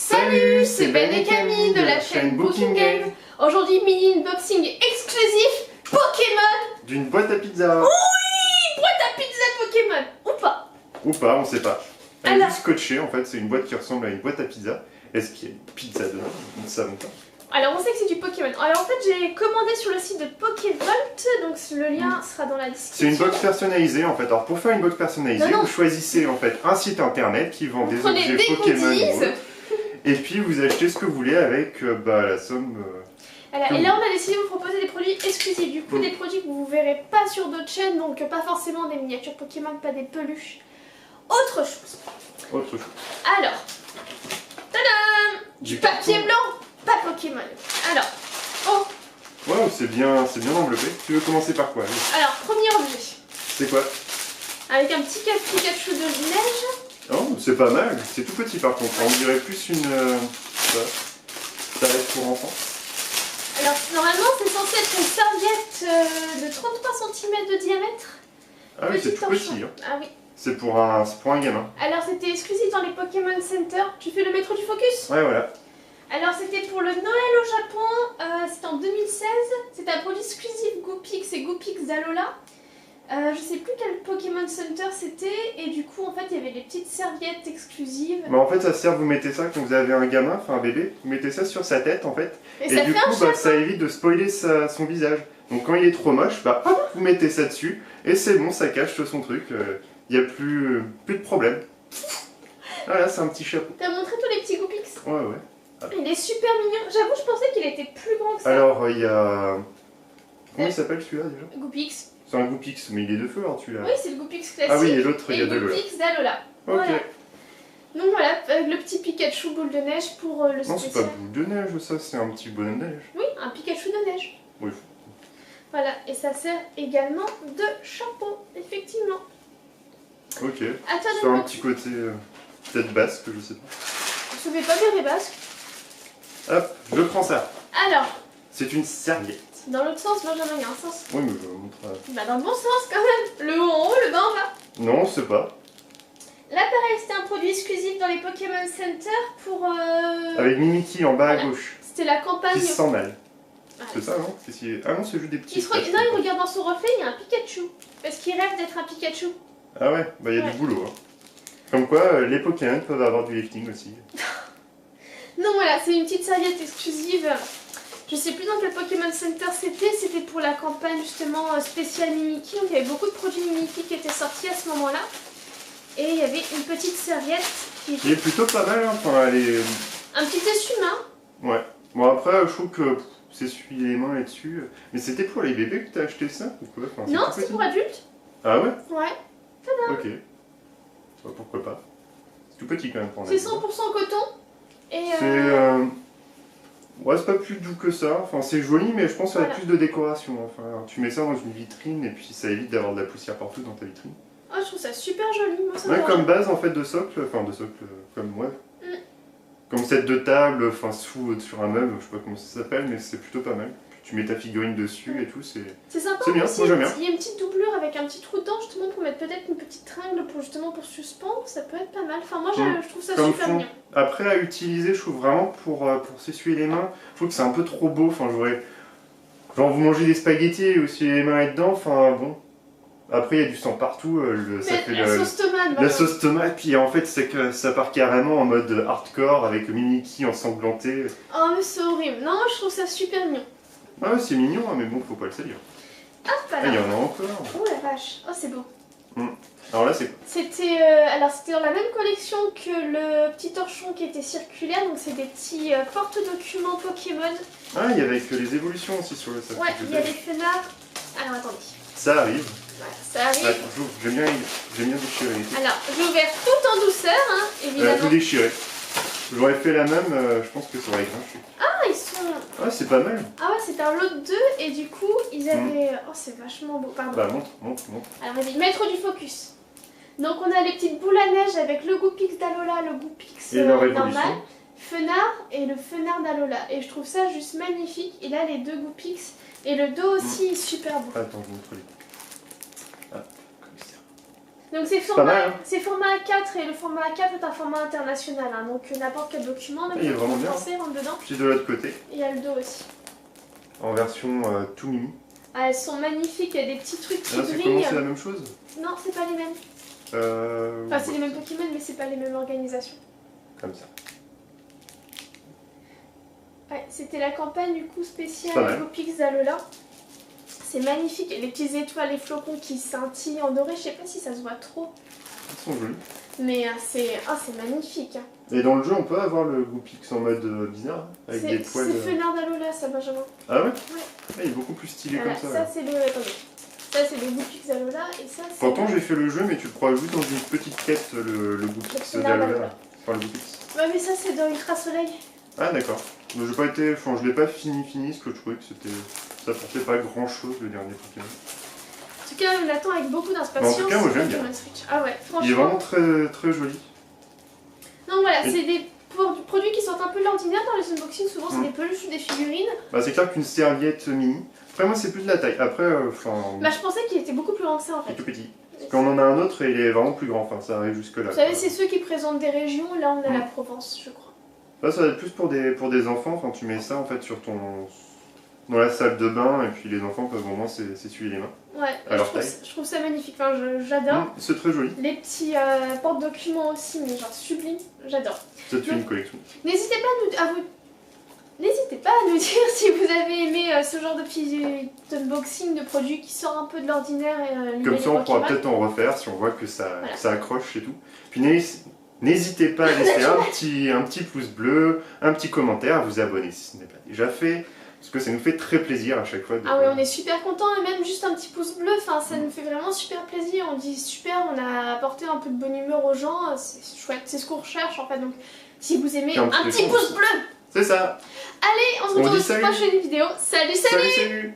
Salut, c'est Ben et Camille de la chaîne Booking Game. Aujourd'hui, mini unboxing exclusif Pokémon. D'une boîte à pizza. Oui, boîte à pizza Pokémon. Ou pas. Ou pas, on sait pas. Elle est Alors... juste scotchée, en fait, c'est une boîte qui ressemble à une boîte à pizza. Est-ce qu'il y a une pizza dedans? Nous ne savons pas. Alors on sait que c'est du Pokémon. Alors en fait j'ai commandé sur le site de Pokévolt, donc le lien sera dans la description. C'est une box personnalisée en fait. Alors pour faire une box personnalisée, vous choisissez en fait un site internet qui vend des objets Pokémon. Et puis vous achetez ce que vous voulez avec la somme. Voilà, et là on a décidé de vous proposer des produits exclusifs. Du coup des produits que vous ne verrez pas sur d'autres chaînes, donc pas forcément des miniatures Pokémon, pas des peluches. Autre chose. Autre chose. Alors, tadam, du papier blanc. Pas Pokémon. Alors, oh. Wow, c'est bien enveloppé. Tu veux commencer par quoi? Alors, premier objet. C'est quoi? Avec un petit Pikachu de neige. Oh, c'est pas mal. C'est tout petit par contre. On dirait plus une... ça reste pour enfants. Alors, normalement, c'est censé être une serviette de 33 cm de diamètre. Ah oui, c'est tout petit. Hein. Ah oui. C'est pour un gamin. Alors, c'était exclusif dans les Pokémon Center. Tu fais le métro du focus? Ouais, voilà. Alors c'était pour le Noël au Japon, c'était en 2016, c'était un produit exclusif Goopix et Goopix d'Alola. Je sais plus quel Pokémon Center c'était, et du coup en fait il y avait des petites serviettes exclusives. Mais en fait ça sert, vous mettez ça quand vous avez un gamin, enfin un bébé, vous mettez ça sur sa tête en fait, et du coup ça évite de spoiler son visage. Donc quand il est trop moche, hop, vous mettez ça dessus, et c'est bon, ça cache son truc, il n'y a plus de problème. Voilà, c'est un petit chapeau. T'as montré tous les petits Goopix? Ouais. Il est super mignon. J'avoue, je pensais qu'il était plus grand que ça. Alors, il y a... Comment il s'appelle celui-là déjà? Goopix. C'est un Goopix, mais il est de feu alors celui-là. Oui, c'est le Goopix classique. Ah oui, et l'autre, il y a de l'eau. Goopix d'Alola. Ok. Voilà. Donc voilà, avec le petit Pikachu boule de neige pour le spécial. Non, c'est pas boule de neige ça, c'est un petit bonhomme de neige. Oui, un Pikachu de neige. Oui. Voilà, et ça sert également de chapeau, effectivement. Ok. C'est un petit côté peut-être basque, je sais pas. Je ne vais pas dire les basques. Hop, je prends ça. Alors. C'est une serviette. Dans l'autre sens, Benjamin, il y a un sens. Oui, mais je vais vous montrer. Bah dans le bon sens quand même. Le haut en haut, le bas en bas. Non, c'est pas. Là pareil, c'était un produit exclusif dans les Pokémon Center pour... Avec Mimikyu en bas à gauche. C'était la campagne... Qui se sent mal. Ah, c'est ça, non? Ah non, c'est juste des petits... Non, il regarde dans son reflet, il y a un Pikachu. Parce qu'il rêve d'être un Pikachu. Ah ouais, bah il y a du boulot. Hein. Comme quoi, les Pokémon peuvent avoir du lifting aussi. Non, voilà, c'est une petite serviette exclusive. Je sais plus dans quel Pokémon Center c'était pour la campagne justement spéciale Mimikyu. Donc il y avait beaucoup de produits Mimikyu qui étaient sortis à ce moment-là. Et il y avait une petite serviette qui... Il est plutôt pas mal, hein. Enfin, elle est... Un petit essuie-main. Ouais. Bon après, je trouve que s'essuyer les mains là-dessus... Mais c'était pour les bébés que t'as acheté ça ou quoi? Enfin, non, c'est pour adultes. Ah ouais? Ouais. Tada. Ok. Bah, pourquoi pas. C'est tout petit quand même pour un C'est 100% coton. Et c'est... Ouais, c'est pas plus doux que ça. Enfin, c'est joli, mais je pense qu'il y a plus de décoration. Enfin, tu mets ça dans une vitrine et puis ça évite d'avoir de la poussière partout dans ta vitrine. Oh, je trouve ça super joli. Moi, ça ouais, comme base en fait de socle, comme moi. Comme set de table, enfin sur un meuble, je sais pas comment ça s'appelle, mais c'est plutôt pas mal. Tu mets ta figurine dessus et tout, c'est sympa. C'est bien, aussi, moi j'aime bien. Il y a une petite doublure avec un petit trou dedans justement pour mettre peut-être une petite tringle pour suspendre, ça peut être pas mal. Enfin moi je trouve ça super bien. Après à utiliser, je trouve vraiment pour s'essuyer les mains, je trouve que c'est un peu trop beau. Enfin j'aurais... Genre vous mangez des spaghettis et aussi les mains là-dedans, enfin bon. Après il y a du sang partout, ça fait la sauce tomate, puis en fait c'est que ça part carrément en mode hardcore avec Mimikyu ensanglanté. Oh mais c'est horrible, non je trouve ça super mignon. Ah ouais, c'est mignon, hein, mais bon, faut pas le salir. Hop là. Ah, il y en a encore. Oh la vache, oh c'est beau. Alors là, c'est quoi? C'était dans la même collection que le petit torchon qui était circulaire, donc c'est des petits porte-documents Pokémon. Ah, il y avait que les évolutions aussi sur le sac. Ouais, il y a des fenards. Alors attendez. Ça arrive. Voilà, ça arrive. Ouais, j'aime bien déchirer. Alors, j'ai ouvert tout en douceur, hein, évidemment. Tout déchiré. J'aurais fait la même, je pense que ça aurait grinché. Ah, ils sont... Ah, c'est pas mal. Ah ouais, c'était un lot de 2 et du coup, ils avaient... Oh, c'est vachement beau, pardon. Bah, montre. Alors, vas-y, maître du focus. Donc, on a les petites boules à neige avec le Goopix d'Alola, le Goopix normal, Fenard et le Fenard d'Alola. Et je trouve ça juste magnifique. Et là, les deux Goopix et le dos aussi est super beau. Attends, je vous montre les... Ah, comme ça. Donc c'est pas mal, hein. format A4 et le format A4 est un format international. Hein, donc n'importe quel document, même Il est le vraiment bien. français rentre dedans. Puis de l'autre côté, Et il y a le dos aussi. en version tout mini. Ah, elles sont magnifiques, il y a des petits trucs qui Là, c'est comment, brillent. c'est la même chose? Non, c'est pas les mêmes. Enfin, c'est les mêmes Pokémon, mais c'est pas les mêmes organisations. Comme ça. Ouais, c'était la campagne du coup Pas spéciale mal. Gopix d'Alola. C'est magnifique, et les petites étoiles, les flocons qui scintillent en doré, je sais pas si ça se voit trop. Ils sont jolis. Mais c'est magnifique. Hein. Et dans le jeu, on peut avoir le Goopix en mode bizarre, avec des poils. C'est Fenard d'Alola, ça, Benjamin. Ah ouais? Ouais. Ah, il est beaucoup plus stylé Voilà, comme ça. ça Ouais. c'est le. Attendez. Ça c'est le Goopix d'Alola, et ça c'est. Pourtant, j'ai fait le jeu, mais tu le crois juste dans une petite quête, le Goopix d'Alola. Enfin, le Goopix. Ouais, mais ça c'est dans Ultra Soleil. Ah, d'accord. Donc, j'ai pas été. Enfin, je l'ai pas fini, parce que je trouvais que c'était. Ça apportait pas grand chose le dernier Pokémon. En tout cas, on l'attend avec beaucoup d'impatience. En tout cas, moi, j'aime bien. Pokémon Switch. Ah ouais, franchement. Il est vraiment très, très joli. Donc voilà, Et- c'est des produits qui sortent un peu de l'ordinaire dans les unboxings. Souvent, c'est des peluches ou des figurines. Bah, c'est clair qu'une serviette mini. Après, moi, c'est plus de la taille. Après, enfin. Bah, je pensais qu'il était beaucoup plus grand que ça en il est fait. tout petit. Parce qu'on en a un autre et il est vraiment plus grand. Enfin, ça arrive jusque-là. Vous savez, quoi. c'est ceux qui présentent des régions. Là, on a la Provence, je crois. Là, ça va être plus pour des enfants. Enfin, tu mets ça en fait sur dans la salle de bain et puis les enfants peuvent vraiment s'essuyer les mains. Ouais, À leur taille. je trouve ça magnifique. Enfin, j'adore. C'est très joli. Les petits porte-documents aussi, mais genre sublime. J'adore. C'est une collection. N'hésitez pas N'hésitez pas à nous dire si vous avez aimé ce genre de petits unboxing de produits qui sortent un peu de l'ordinaire et Comme les ça, on pourra Pokémon. peut-être en refaire si on voit que ça, Voilà. ça accroche et tout. Puis n'hésitez pas à laisser un petit pouce bleu, un petit commentaire, à vous abonner si ce n'est pas déjà fait. Parce que ça nous fait très plaisir à chaque fois. Ah ouais, on est super contents et même juste un petit pouce bleu, enfin ça nous fait vraiment super plaisir. On dit super, on a apporté un peu de bonne humeur aux gens, c'est chouette, c'est ce qu'on recherche en fait. Donc si vous aimez, Puis un petit pouce bleu. C'est ça. Allez, on se On retrouve dit dans une salut. prochaine vidéo. Salut, salut. Salut, salut.